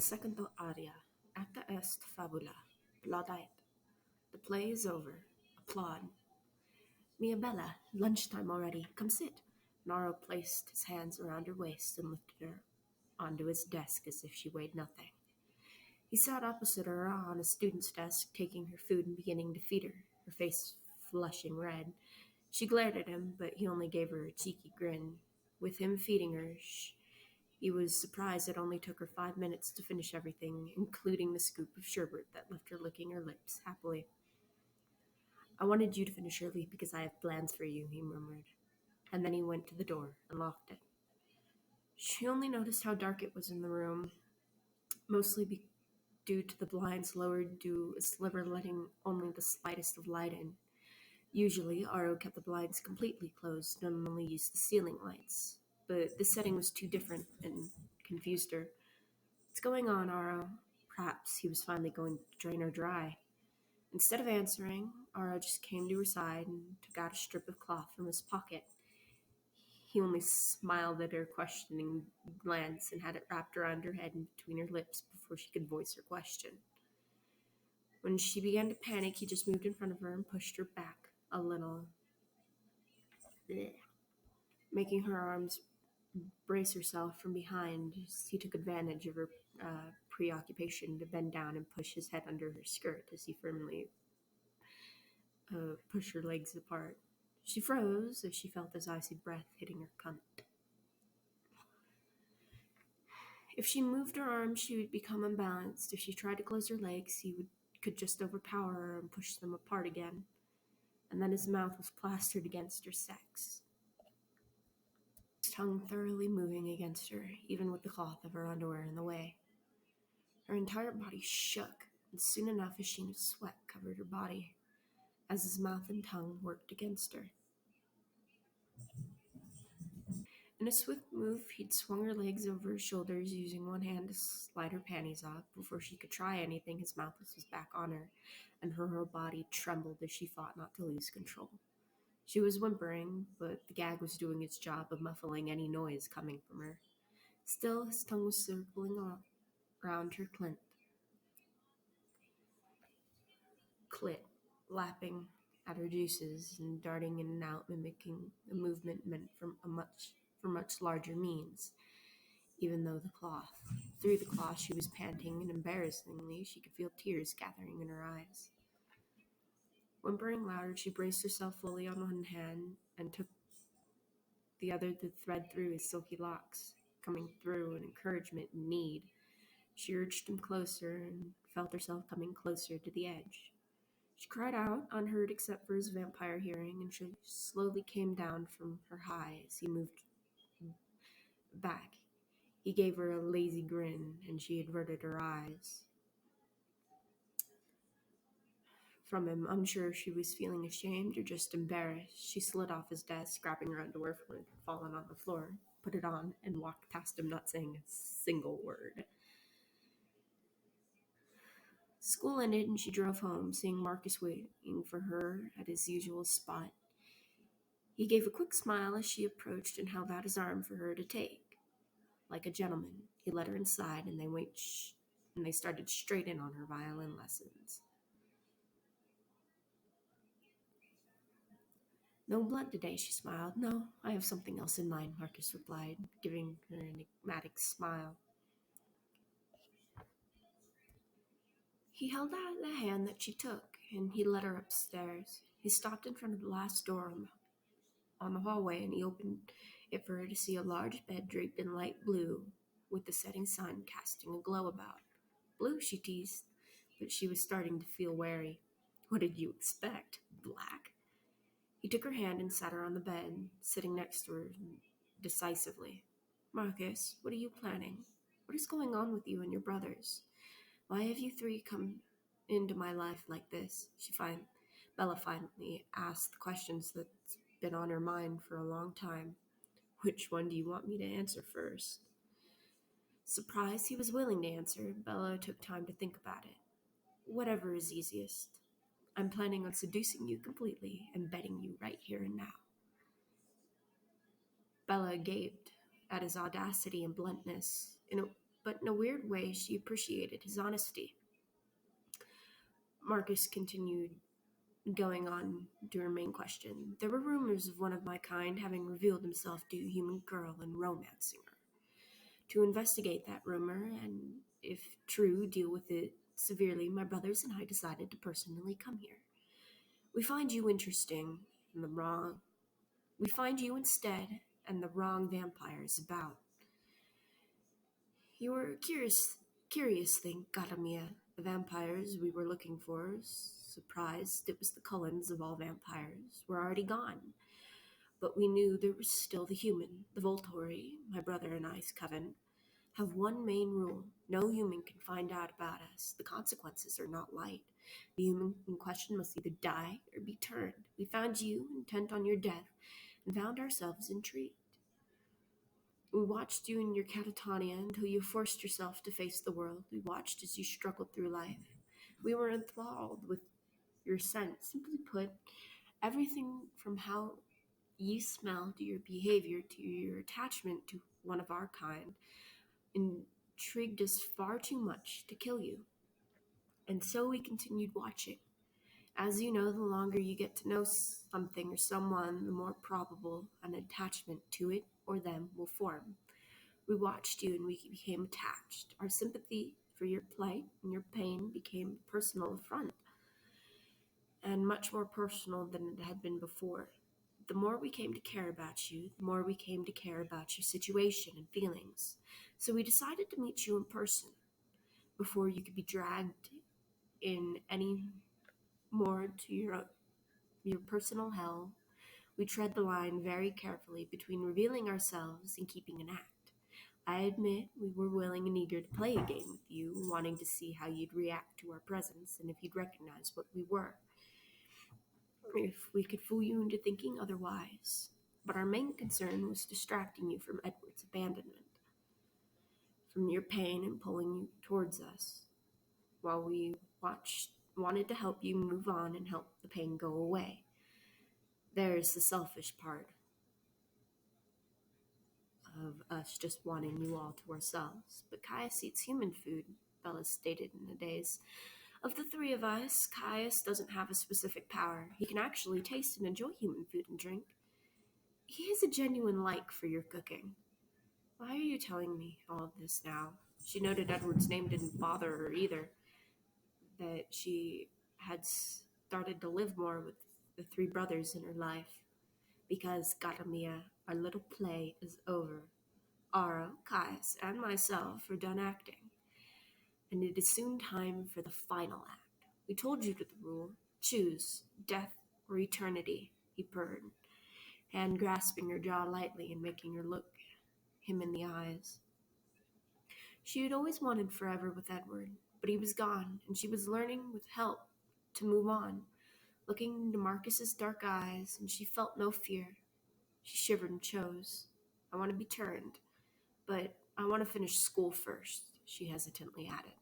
Secondo aria. Acta est fabula. Plaudite. The play is over. Applaud. Mia Bella, lunchtime already. Come sit. Naro placed his hands around her waist and lifted her onto his desk as if she weighed nothing. He sat opposite her on a student's desk, taking her food and beginning to feed her face flushing red. She glared at him, but he only gave her a cheeky grin. With him feeding her, he was surprised it only took her 5 minutes to finish everything, including the scoop of sherbet that left her licking her lips happily. I wanted you to finish early because I have plans for you, he murmured, and then he went to the door and locked it. She only noticed how dark it was in the room, mostly due to the blinds lowered to a sliver letting only the slightest of light in. Usually, Aro kept the blinds completely closed and only used the ceiling lights, but this setting was too different and confused her. What's going on, Aro? Perhaps he was finally going to drain her dry. Instead of answering, Aro just came to her side and took out a strip of cloth from his pocket. He only smiled at her questioning glance and had it wrapped around her head and between her lips before she could voice her question. When she began to panic, he just moved in front of her and pushed her back a little, making her arms brace herself from behind. He took advantage of her preoccupation to bend down and push his head under her skirt as he firmly pushed her legs apart. She froze as she felt his icy breath hitting her cunt. If she moved her arms, she would become unbalanced. If she tried to close her legs, could just overpower her and push them apart again. And then his mouth was plastered against her sex, his tongue thoroughly moving against her, even with the cloth of her underwear in the way. Her entire body shook, and soon enough a sheen of sweat covered her body, as his mouth and tongue worked against her. In a swift move, he'd swung her legs over her shoulders, using one hand to slide her panties off. Before she could try anything, his mouth was back on her, and her whole body trembled as she fought not to lose control. She was whimpering, but the gag was doing its job of muffling any noise coming from her. Still, his tongue was circling around her clit, lapping at her juices and darting in and out, mimicking a movement meant for much larger means. Even through the cloth, she was panting, and embarrassingly, she could feel tears gathering in her eyes. Whimpering louder, she braced herself fully on one hand and took the other to thread through his silky locks, coming through an encouragement and need. She urged him closer and felt herself coming closer to the edge. She cried out, unheard except for his vampire hearing, and she slowly came down from her high as he moved back. He gave her a lazy grin, and she averted her eyes from him, unsure if she was feeling ashamed or just embarrassed. She slid off his desk, grabbing her underwear from it had fallen on the floor, put it on, and walked past him, not saying a single word. School ended, and she drove home, seeing Marcus waiting for her at his usual spot. He gave a quick smile as she approached and held out his arm for her to take. Like a gentleman, he led her inside, and they started straight in on her violin lessons. No blood today, she smiled. No, I have something else in mind, Marcus replied, giving her an enigmatic smile. He held out the hand that she took, and he led her upstairs. He stopped in front of the last door on the hallway, and he opened it for her to see a large bed draped in light blue, with the setting sun casting a glow about. Blue, she teased, but she was starting to feel wary. What did you expect? Black? He took her hand and sat her on the bed, sitting next to her decisively. Marcus, what are you planning? What is going on with you and your brothers? Why have you three come into my life like this? Bella finally asked the questions that's been on her mind for a long time. Which one do you want me to answer first? Surprised he was willing to answer, Bella took time to think about it. Whatever is easiest. I'm planning on seducing you completely and betting you right here and now. Bella gaped at his audacity and bluntness. In a but in a weird way she appreciated his honesty. Marcus continued going on to her main question. There were rumors of one of my kind having revealed himself to a human girl and romancing her. To investigate that rumor, and if true, deal with it severely, my brothers and I decided to personally come here. We find you interesting and the wrong. We find you instead and the wrong vampires about. You were curious thing, Garamia. The vampires we were looking for, surprised it was the Cullens of all vampires, were already gone. But we knew there was still the human, the Volturi, my brother and I's coven, have one main rule. No human can find out about us. The consequences are not light. The human in question must either die or be turned. We found you, intent on your death, and found ourselves intrigued. We watched you in your catatonia until you forced yourself to face the world. We watched as you struggled through life. We were enthralled with your scent. Simply put, everything from how you smell to your behavior to your attachment to one of our kind intrigued us far too much to kill you. And so we continued watching. As you know, the longer you get to know something or someone, the more probable an attachment to it or them will form. We watched you and we became attached. Our sympathy for your plight and your pain became a personal affront, and much more personal than it had been before. The more we came to care about you, the more we came to care about your situation and feelings. So we decided to meet you in person before you could be dragged in any more to your personal hell. We tread the line very carefully between revealing ourselves and keeping an act. I admit we were willing and eager to play a game with you, wanting to see how you'd react to our presence and if you'd recognize what we were. If we could fool you into thinking otherwise. But our main concern was distracting you from Edward's abandonment, from your pain and pulling you towards us, while we wanted to help you move on and help the pain go away. There's the selfish part of us just wanting you all to ourselves. But Caius eats human food, Bella stated in the days. Of the three of us, Caius doesn't have a specific power. He can actually taste and enjoy human food and drink. He has a genuine like for your cooking. Why are you telling me all of this now? She noted Edward's name didn't bother her either, that she had started to live more with the three brothers in her life. Because, Garamia, our little play is over. Aro, Caius, and myself are done acting, and it is soon time for the final act. We told you the rule. Choose, death or eternity, he purred, hand grasping her jaw lightly and making her look him in the eyes. She had always wanted forever with Edward, but he was gone, and she was learning with help to move on, looking into Marcus's dark eyes, and she felt no fear. She shivered and chose. I want to be turned, but I want to finish school first, she hesitantly added.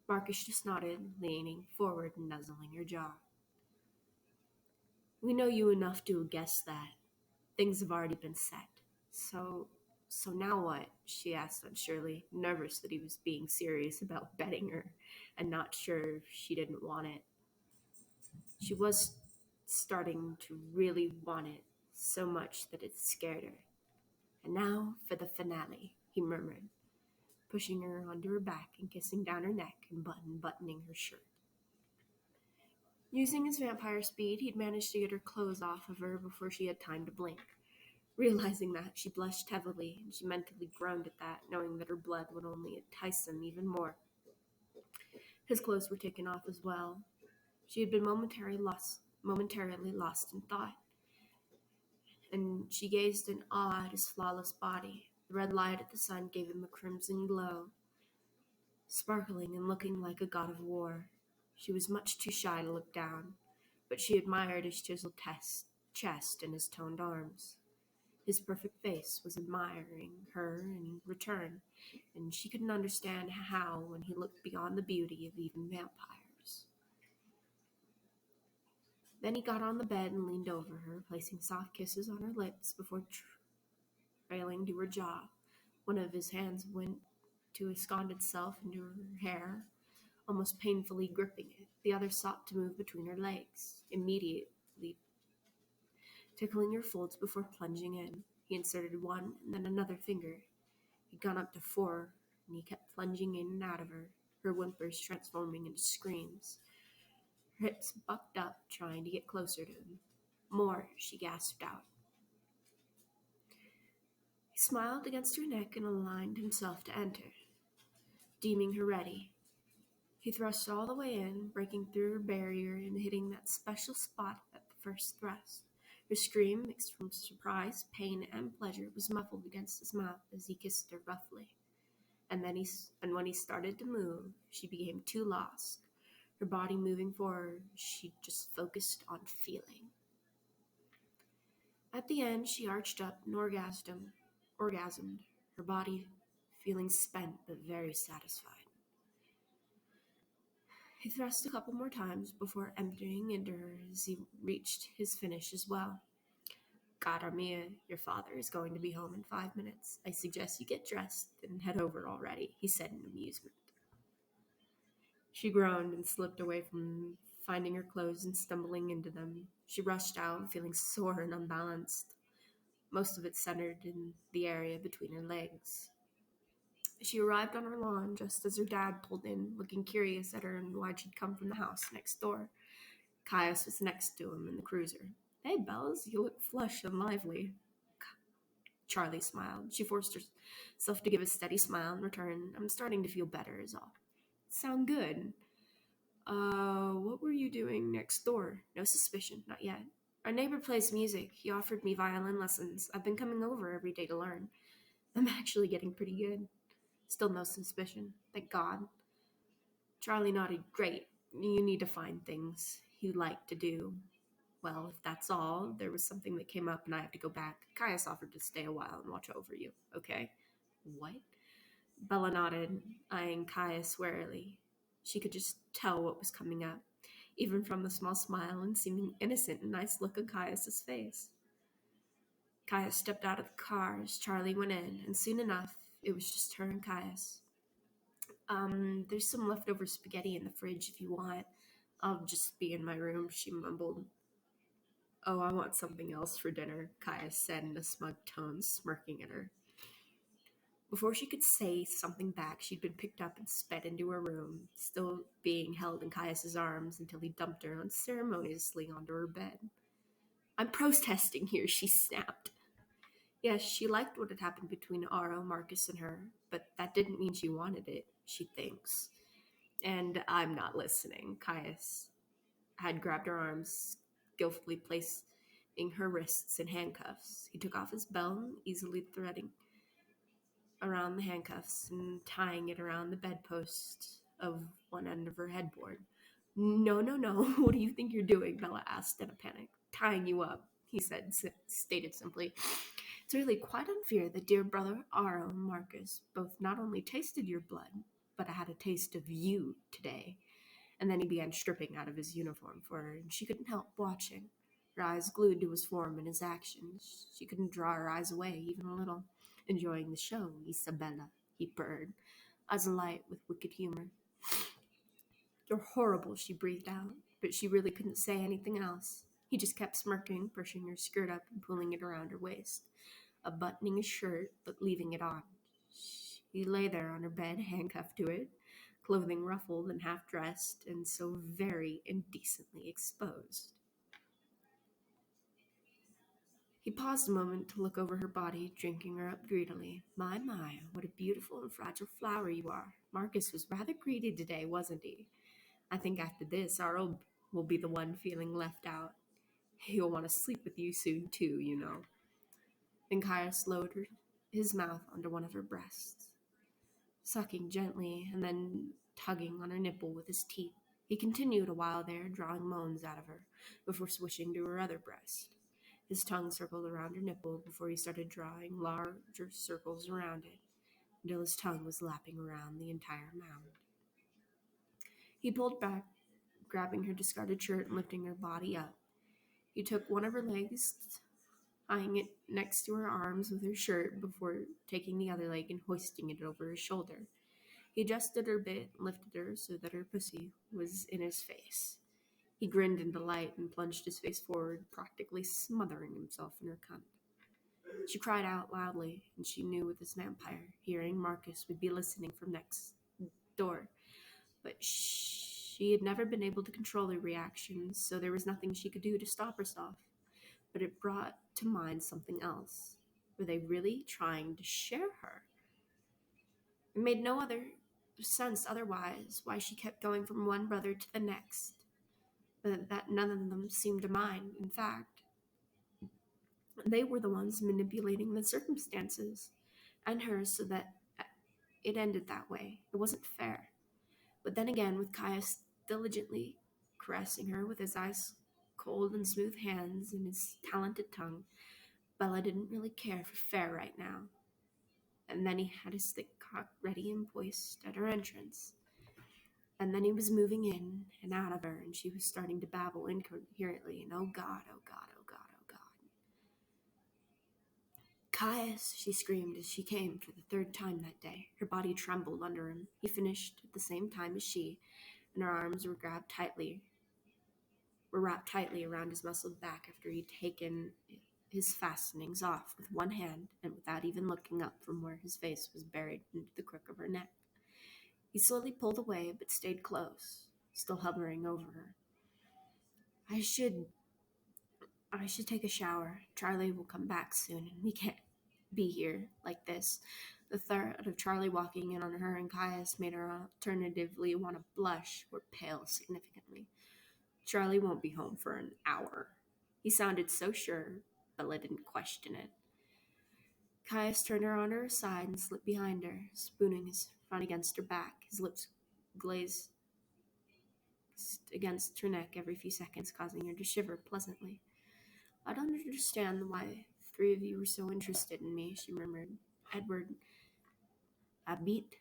Marcus just nodded, leaning forward and nuzzling her jaw. We know you enough to guess that. Things have already been set. So now what? She asked unsurely, nervous that he was being serious about betting her and not sure if she didn't want it. She was starting to really want it so much that it scared her. And now for the finale, he murmured, pushing her onto her back and kissing down her neck and buttoning her shirt. Using his vampire speed, he'd managed to get her clothes off of her before she had time to blink. Realizing that, she blushed heavily, and she mentally groaned at that, knowing that her blood would only entice him even more. His clothes were taken off as well. She had been momentarily lost in thought, and she gazed in awe at his flawless body. The red light of the sun gave him a crimson glow, sparkling and looking like a god of war. She was much too shy to look down, but she admired his chiseled chest and his toned arms. His perfect face was admiring her in return, and she couldn't understand how when he looked beyond the beauty of even vampires. Then he got on the bed and leaned over her, placing soft kisses on her lips before trailing to her jaw. One of his hands went to ensconce itself into her hair, almost painfully gripping it. The other sought to move between her legs, immediately tickling her folds before plunging in. He inserted one and then another finger. He'd gone up to 4, and he kept plunging in and out of her whimpers transforming into screams. Her hips bucked up, trying to get closer to him. More, she gasped out. He smiled against her neck and aligned himself to enter, deeming her ready. He thrust all the way in, breaking through her barrier and hitting that special spot at the first thrust. Her scream, mixed from surprise, pain, and pleasure, was muffled against his mouth as he kissed her roughly. And when he started to move, she became too lost. Her body moving forward, she just focused on feeling. At the end, she arched up and orgasmed, her body feeling spent but very satisfied. He thrust a couple more times before emptying into her as he reached his finish as well. God, Armia, your father is going to be home in 5 minutes. I suggest you get dressed and head over already, he said in amusement. She groaned and slipped away from finding her clothes and stumbling into them. She rushed out, feeling sore and unbalanced, most of it centered in the area between her legs. She arrived on her lawn just as her dad pulled in, looking curious at her and why she'd come from the house next door. Caius was next to him in the cruiser. Hey, Bells, you look flushed and lively. Charlie smiled. She forced herself to give a steady smile in return. I'm starting to feel better, is all. Sound good. What were you doing next door? No suspicion, not yet. Our neighbor plays music. He offered me violin lessons. I've been coming over every day to learn. I'm actually getting pretty good. Still no suspicion. Thank God. Charlie nodded. Great. You need to find things you like to do. Well, if that's all, there was something that came up and I have to go back. Caius offered to stay a while and watch over you. Okay? What? Bella nodded, eyeing Caius warily. She could just tell what was coming up, even from the small smile and seeming innocent and nice look on Caius's face. Caius stepped out of the car as Charlie went in, and soon enough, it was just her and Caius. There's some leftover spaghetti in the fridge if you want. I'll just be in my room, she mumbled. Oh, I want something else for dinner, Caius said in a smug tone, smirking at her. Before she could say something back, she'd been picked up and sped into her room, still being held in Caius's arms until he dumped her unceremoniously onto her bed. I'm protesting here, she snapped. Yes, she liked what had happened between Aro, Marcus, and her, but that didn't mean she wanted it, she thinks. And I'm not listening. Caius had grabbed her arms, skillfully placing her wrists in handcuffs. He took off his belt, easily threading around the handcuffs and tying it around the bedpost of one end of her headboard. No, no, no. What do you think you're doing? Bella asked in a panic. Tying you up, he stated simply. It's really quite unfair that dear brother Aro and Marcus both not only tasted your blood, but had a taste of you today. And then he began stripping out of his uniform for her, and she couldn't help watching, her eyes glued to his form and his actions. She couldn't draw her eyes away even a little. Enjoying the show, Isabella, he purred, eyes alight with wicked humor. You're horrible, she breathed out, but she really couldn't say anything else. He just kept smirking, pushing her skirt up and pulling it around her waist, buttoning his shirt, but leaving it on. She lay there on her bed, handcuffed to it, clothing ruffled and half-dressed, and so very indecently exposed. He paused a moment to look over her body, drinking her up greedily. My, what a beautiful and fragile flower you are. Marcus was rather greedy today, wasn't he? I think after this, Arl will be the one feeling left out. He'll want to sleep with you soon, too, you know. Then Caius lowered his mouth onto one of her breasts, sucking gently and then tugging on her nipple with his teeth. He continued a while there, drawing moans out of her, before swishing to her other breast. His tongue circled around her nipple before he started drawing larger circles around it, until his tongue was lapping around the entire mound. He pulled back, grabbing her discarded shirt and lifting her body up. He took one of her legs, tying it next to her arms with her shirt before taking the other leg and hoisting it over his shoulder. He adjusted her bit and lifted her so that her pussy was in his face. He grinned in delight and plunged his face forward, practically smothering himself in her cunt. She cried out loudly, and she knew with this vampire hearing Marcus would be listening from next door. But she had never been able to control her reactions, so there was nothing she could do to stop herself. But it brought to mind something else. Were they really trying to share her? It made no other sense otherwise why she kept going from one brother to the next, but that none of them seemed to mind. In fact, they were the ones manipulating the circumstances and her so that it ended that way. It wasn't fair. But then again, with Caius diligently caressing her with his ice cold and smooth hands and his talented tongue, Bella didn't really care for fair right now. And then he had his thick cock ready and poised at her entrance. And then he was moving in and out of her, and she was starting to babble incoherently, and oh God, oh God, oh God, oh God. Caius, she screamed as she came for the third time that day. Her body trembled under him. He finished at the same time as she, and her arms were wrapped tightly around his muscled back after he'd taken his fastenings off with one hand and without even looking up from where his face was buried into the crook of her neck. He slowly pulled away but stayed close, still hovering over her. I should take a shower. Charlie will come back soon, and we can't be here like this. The thought of Charlie walking in on her and Caius made her alternatively want to blush or pale significantly. Charlie won't be home for an hour. He sounded so sure, Bella didn't question it. Caius turned her onto her side and slipped behind her, spooning his front against her back, his lips glazed against her neck every few seconds, causing her to shiver pleasantly. I don't understand why three of you were so interested in me, she murmured. Edward, abit,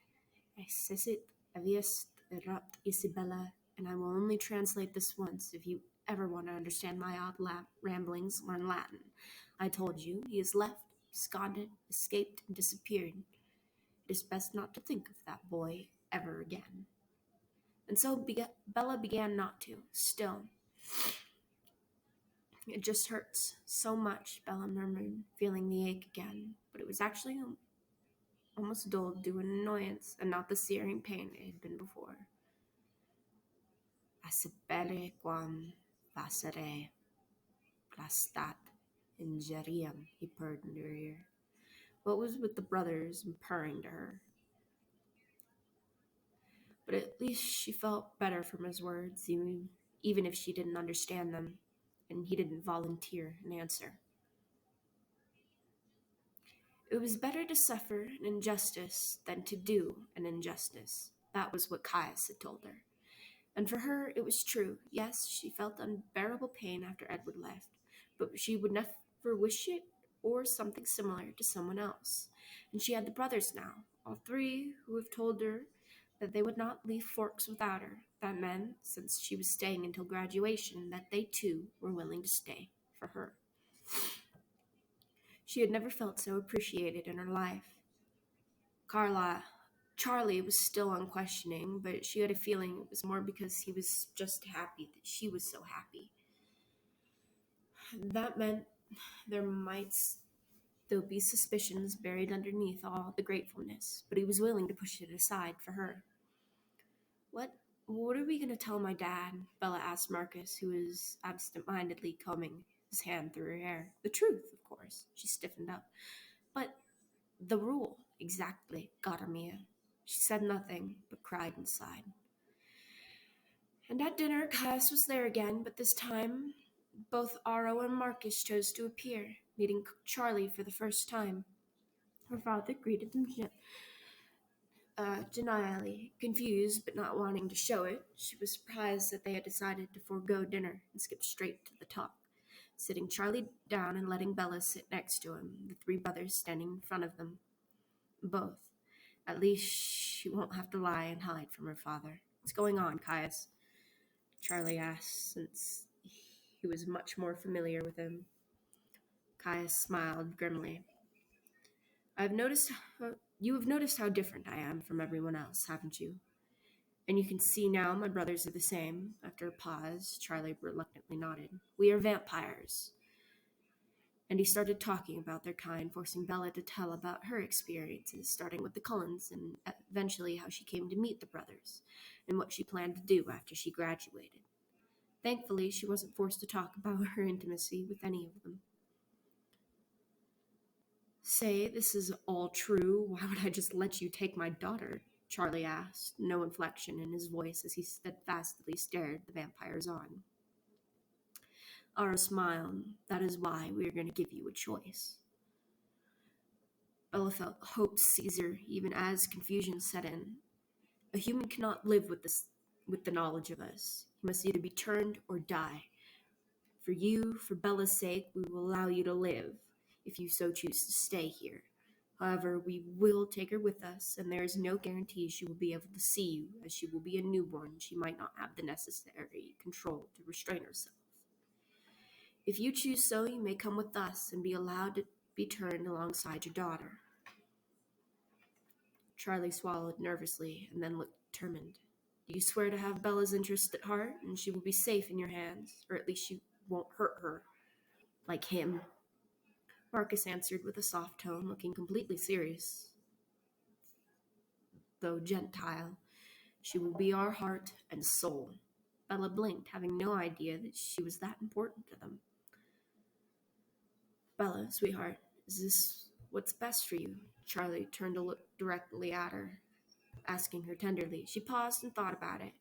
excessit, aviest, erat, Isabella, and I will only translate this once. If you ever want to understand my odd ramblings, learn Latin. I told you, he has left, absconded, escaped, and disappeared. It is best not to think of that boy ever again. And so Bella began not to, still. It just hurts so much, Bella murmured, feeling the ache again. But it was actually almost dulled due to annoyance, and not the searing pain it had been before. Asipere quam facere plastat ingerium, he purred in her ear. What was with the brothers and purring to her? But at least she felt better from his words, even if she didn't understand them, and he didn't volunteer an answer. It was better to suffer an injustice than to do an injustice. That was what Caius had told her. And for her, it was true. Yes, she felt unbearable pain after Edward left, but she would never wish it or something similar to someone else. And she had the brothers now, all three, who have told her that they would not leave Forks without her. That meant, since she was staying until graduation, that they too were willing to stay for her. She had never felt so appreciated in her life. Charlie was still unquestioning, but she had a feeling it was more because he was just happy that she was so happy. That meant there might still be suspicions buried underneath all the gratefulness, but he was willing to push it aside for her. What are we going to tell my dad? Bella asked Marcus, who was absent-mindedly combing his hand through her hair. The truth, of course. She stiffened up. But the rule, exactly, Garamia. She said nothing, but cried inside. And at dinner, Caius was there again, but this time both Aro and Marcus chose to appear, meeting Charlie for the first time. Her father greeted them genially, confused but not wanting to show it. She was surprised that they had decided to forego dinner and skip straight to the talk, sitting Charlie down and letting Bella sit next to him, the three brothers standing in front of them. Both. At least she won't have to lie and hide from her father. What's going on, Caius? Charlie asked, since he was much more familiar with him. Caius smiled grimly. I've noticed You have noticed how different I am from everyone else, haven't you? And you can see now my brothers are the same. After a pause, Charlie reluctantly nodded. We are vampires. And he started talking about their kind, forcing Bella to tell about her experiences, starting with the Cullens and eventually how she came to meet the brothers and what she planned to do after she graduated. Thankfully, she wasn't forced to talk about her intimacy with any of them. Say this is all true, why would I just let you take my daughter? Charlie asked, no inflection in his voice as he steadfastly stared the vampires on. Ara smiled. That is why we are going to give you a choice. Bella felt hope seize her, even as confusion set in. A human cannot live with the knowledge of us. He must either be turned or die. For you, for Bella's sake, we will allow you to live, if you so choose to stay here. However, we will take her with us, and there is no guarantee she will be able to see you, as she will be a newborn. She might not have the necessary control to restrain herself. If you choose so, you may come with us and be allowed to be turned alongside your daughter. Charlie swallowed nervously and then looked determined. Do you swear to have Bella's interest at heart, and she will be safe in your hands, or at least you won't hurt her, like him? Marcus answered with a soft tone, looking completely serious, though gentile. She will be our heart and soul. Bella blinked, having no idea that she was that important to them. Bella, sweetheart, is this what's best for you? Charlie turned to look directly at her, asking her tenderly. She paused and thought about it,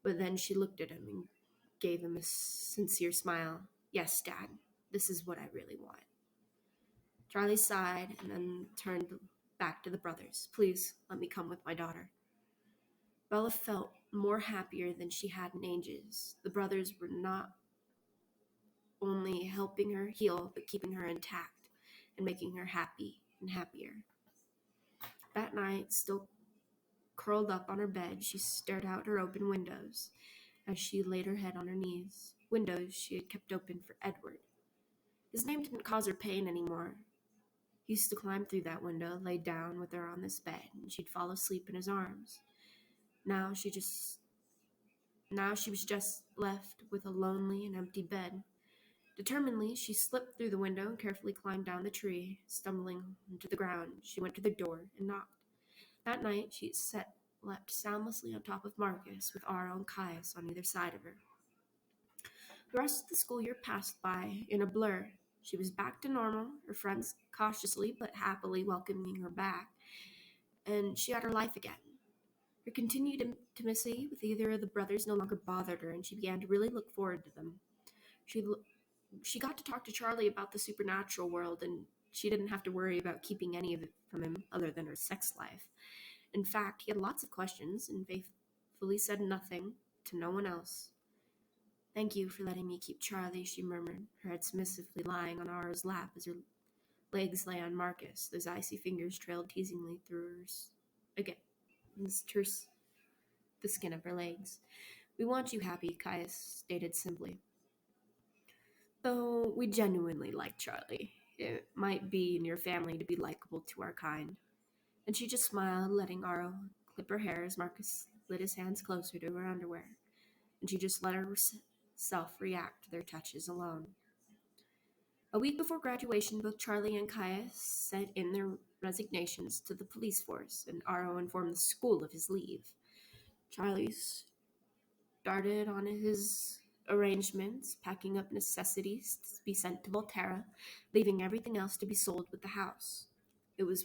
but then she looked at him and gave him a sincere smile. Yes, Dad, this is what I really want. Charlie sighed and then turned back to the brothers. Please, let me come with my daughter. Bella felt more happier than she had in ages. The brothers were not only helping her heal, but keeping her intact and making her happy and happier. That night, still curled up on her bed, she stared out her open windows as she laid her head on her knees. Windows she had kept open for Edward. His name didn't cause her pain anymore. He used to climb through that window, lay down with her on this bed, and she'd fall asleep in his arms. Now she was just left with a lonely and empty bed. Determinedly, she slipped through the window and carefully climbed down the tree. Stumbling into the ground, she went to the door and knocked. That night, she slept soundlessly on top of Marcus, with Ara and Caius on either side of her. The rest of the school year passed by in a blur. She was back to normal, her friends cautiously but happily welcoming her back, and she had her life again. Her continued intimacy with either of the brothers no longer bothered her, and she began to really look forward to them. She got to talk to Charlie about the supernatural world, and she didn't have to worry about keeping any of it from him other than her sex life. In fact, he had lots of questions and faithfully said nothing to no one else. Thank you for letting me keep Charlie, she murmured, her head submissively lying on Ara's lap as her legs lay on Marcus. Those icy fingers trailed teasingly through the skin of her legs. We want you happy, Caius stated simply. Though we genuinely like Charlie. It might be in your family to be likable to our kind. And she just smiled, letting Ara clip her hair as Marcus slid his hands closer to her underwear. And she just let herself react to their touches alone. A week before graduation, both Charlie and Caius sent in their resignations to the police force, and Ara informed the school of his leave. Charlie started on his arrangements, packing up necessities to be sent to Volterra, leaving everything else to be sold with the house. It was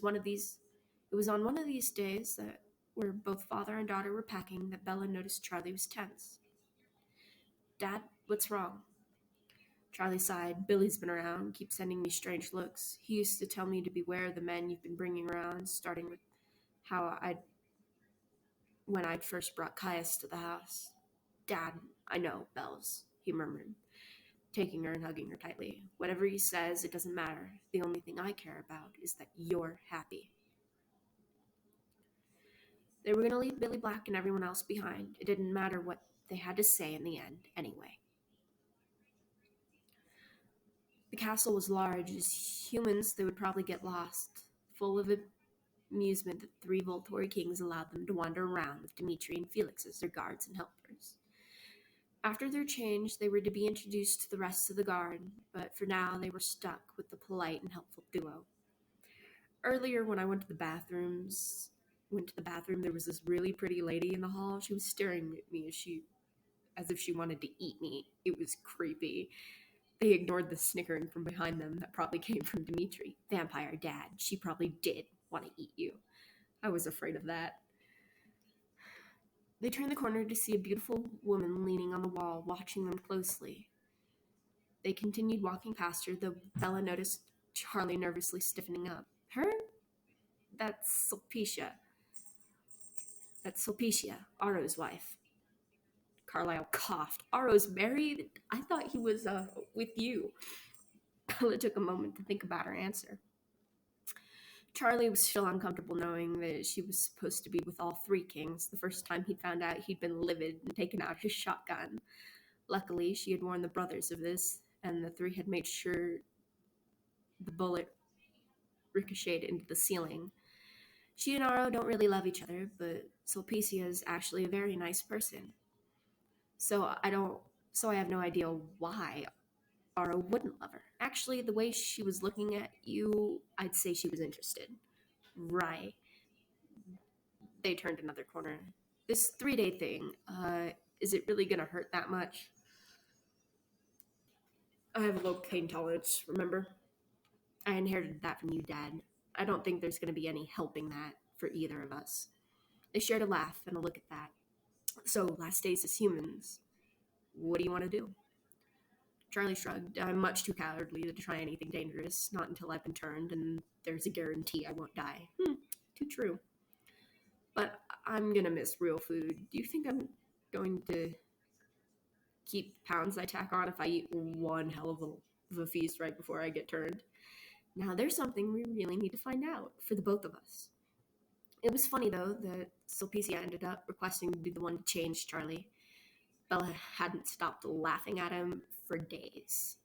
on one of these days where both father and daughter were packing that Bella noticed Charlie was tense. Dad, what's wrong? Charlie sighed. Billy's been around, keeps sending me strange looks. He used to tell me to beware of the men you've been bringing around, starting with when I'd first brought Caius to the house. Dad, I know, Bells, he murmured, taking her and hugging her tightly. Whatever he says, it doesn't matter. The only thing I care about is that you're happy. They were going to leave Billy Black and everyone else behind. It didn't matter what they had to say in the end, anyway. The castle was large. As humans, they would probably get lost, full of amusement that the three Volturi kings allowed them to wander around with Dimitri and Felix as their guards and helpers. After their change, they were to be introduced to the rest of the guard, but for now they were stuck with the polite and helpful duo. Earlier, when I went to the bathroom, there was this really pretty lady in the hall. She was staring at me as if she wanted to eat me. It was creepy. They ignored the snickering from behind them that probably came from Dimitri. Vampire dad, she probably did want to eat you. I was afraid of that. They turned the corner to see a beautiful woman leaning on the wall, watching them closely. They continued walking past her, though Bella noticed Charlie nervously stiffening up. Her? That's Sulpicia. That's Sulpicia, Aro's wife. Carlisle coughed. Aro's married? I thought he was, with you. Bella took a moment to think about her answer. Charlie was still uncomfortable knowing that she was supposed to be with all three kings. The first time he'd found out, he'd been livid and taken out his shotgun. Luckily, she had warned the brothers of this, and the three had made sure the bullet ricocheted into the ceiling. She and Aro don't really love each other, but Sulpicia is actually a very nice person. So I have no idea why Aro wouldn't love her. Actually, the way she was looking at you, I'd say she was interested. Right. They turned another corner. This 3-day thing, is it really gonna hurt that much? I have a low pain tolerance, remember? I inherited that from you, Dad. I don't think there's gonna be any helping that for either of us. They shared a laugh and a look at that. So, last days as humans, what do you want to do? Charlie shrugged. I'm much too cowardly to try anything dangerous, not until I've been turned, and there's a guarantee I won't die. Too true. But I'm gonna miss real food. Do you think I'm going to keep pounds I tack on if I eat one hell of a feast right before I get turned? Now, there's something we really need to find out for the both of us. It was funny, though, that Sulpicia ended up requesting to be the one to change Charlie. Bella hadn't stopped laughing at him for days.